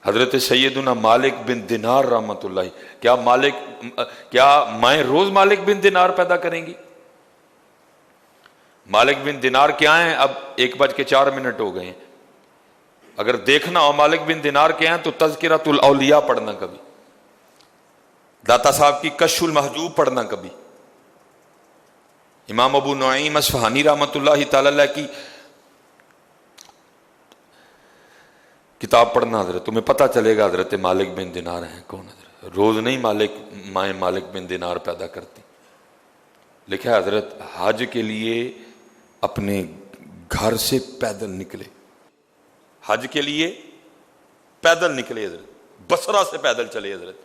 حضرت سیدنا مالک بن دینار رحمۃ اللہ، کیا مائیں روز مالک بن دینار پیدا کریں گی؟ مالک بن دینار کیا ہیں؟ اب 1:04 ہو گئے ہیں۔ اگر دیکھنا ہو مالک بن دینار کیا ہیں تو تذکرۃ الاولیاء پڑھنا کبھی، داتا صاحب کی کشف المحجوب پڑھنا کبھی، امام ابو نعیم اصفہانی رحمۃ اللہ تعالی علیہ کی کتاب پڑھنا حضرت، تمہیں پتہ چلے گا حضرت مالک بن دینار ہیں کون۔ حضرت روز نہیں مائیں مالک بن دینار پیدا کرتی۔ لکھا ہے حضرت حج کے لیے اپنے گھر سے پیدل نکلے، حج کے لیے پیدل نکلے حضرت، بصرہ سے پیدل چلے حضرت۔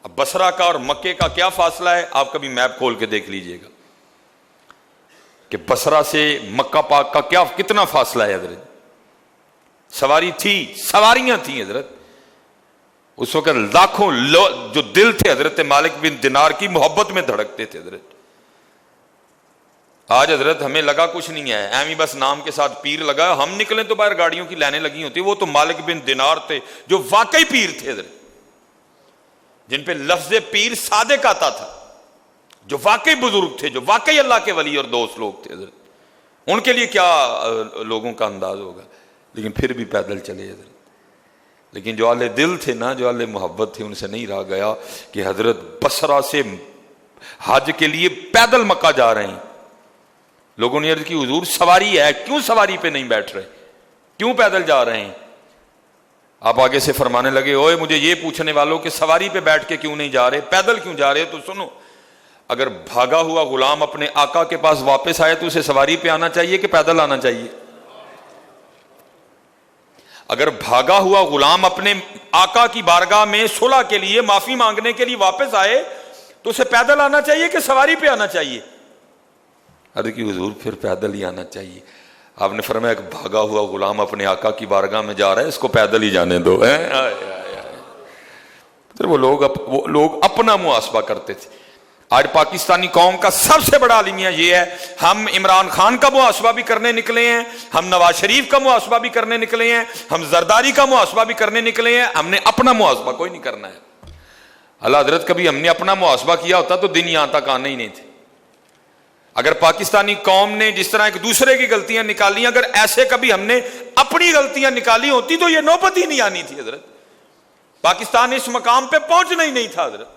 اب بصرہ کا اور مکے کا کیا فاصلہ ہے؟ آپ کبھی میپ کھول کے دیکھ لیجئے گا کہ بصرہ سے مکہ پاک کا کتنا فاصلہ ہے حضرت۔ سواری تھی، سواریاں تھیں حضرت اس وقت، لاکھوں جو دل تھے حضرت مالک بن دینار کی محبت میں دھڑکتے تھے حضرت۔ آج حضرت ہمیں لگا کچھ نہیں ہے، ایویں بس نام کے ساتھ پیر لگا، ہم نکلیں تو باہر گاڑیوں کی لائنیں لگی ہوتی۔ وہ تو مالک بن دینار تھے جو واقعی پیر تھے حضرت، جن پہ لفظ پیر صادق آتا تھا، جو واقعی بزرگ تھے، جو واقعی اللہ کے ولی اور دوست لوگ تھے حضرت۔ ان کے لیے کیا لوگوں کا انداز ہوگا، لیکن پھر بھی پیدل چلے حضرت۔ لیکن جو اہل دل تھے نا، جو اہل محبت تھے، ان سے نہیں رہا گیا کہ حضرت بصرہ سے حج کے لیے پیدل مکہ جا رہے ہیں۔ لوگوں نے عرض کی حضور سواری ہے، کیوں سواری پہ نہیں بیٹھ رہے، کیوں پیدل جا رہے ہیں؟ آپ آگے سے فرمانے لگے، اوئے مجھے یہ پوچھنے والوں کہ سواری پہ بیٹھ کے کیوں نہیں جا رہے، پیدل کیوں جا رہے؟ تو سنو، اگر بھاگا ہوا غلام اپنے آقا کے پاس واپس آئے تو اسے سواری پہ آنا چاہیے کہ پیدل آنا چاہیے؟ اگر بھاگا ہوا غلام اپنے آقا کی بارگاہ میں صلح کے لیے، معافی مانگنے کے لیے واپس آئے تو اسے پیدل آنا چاہیے کہ سواری پہ آنا چاہیے؟ عرض کی حضور پھر پیدل ہی آنا چاہیے۔ آپ نے فرمایا کہ بھاگا ہوا غلام اپنے آقا کی بارگاہ میں جا رہا ہے، اس کو پیدل ہی جانے دو۔ وہ لوگ اپنا محاسبہ کرتے تھے۔ آج پاکستانی قوم کا سب سے بڑا المیہ یہ ہے، ہم عمران خان کا محاسبہ بھی کرنے نکلے ہیں، ہم نواز شریف کا محاسبہ بھی کرنے نکلے ہیں، ہم زرداری کا محاسبہ بھی کرنے نکلے ہیں، ہم نے اپنا محاسبہ کوئی نہیں کرنا ہے۔ اللہ حضرت کبھی ہم نے اپنا محاسبہ کیا ہوتا تو دن یہاں تک آنے ہی نہیں تھے۔ اگر پاکستانی قوم نے جس طرح ایک دوسرے کی غلطیاں نکالی، اگر ایسے کبھی ہم نے اپنی غلطیاں نکالی ہوتی تو یہ نوبت ہی نہیں آنی تھی حضرت، پاکستان اس مقام پہ پہنچنا ہی نہیں تھا حضرت،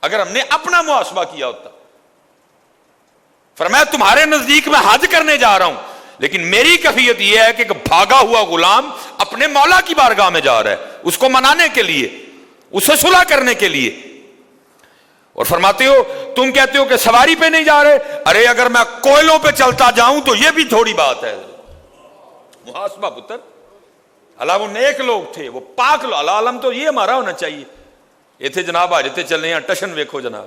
اگر ہم نے اپنا محاسبہ کیا ہوتا۔ فرمایا تمہارے نزدیک میں حج کرنے جا رہا ہوں، لیکن میری کیفیت یہ ہے کہ بھاگا ہوا غلام اپنے مولا کی بارگاہ میں جا رہا ہے، اس کو منانے کے لیے، اسے صلح کرنے کے لیے۔ اور فرماتے ہو تم کہتے ہو کہ سواری پہ نہیں جا رہے، ارے اگر میں کوئلوں پہ چلتا جاؤں تو یہ بھی تھوڑی بات ہے۔ محاسبہ پتر، اللہ وہ نیک لوگ تھے، وہ پاک لوگ، اللہ علم تو یہ ہمارا ہونا چاہیے۔ یہ تھے جناب حاجتے چلے ہیں ٹشن ویکھو جناب۔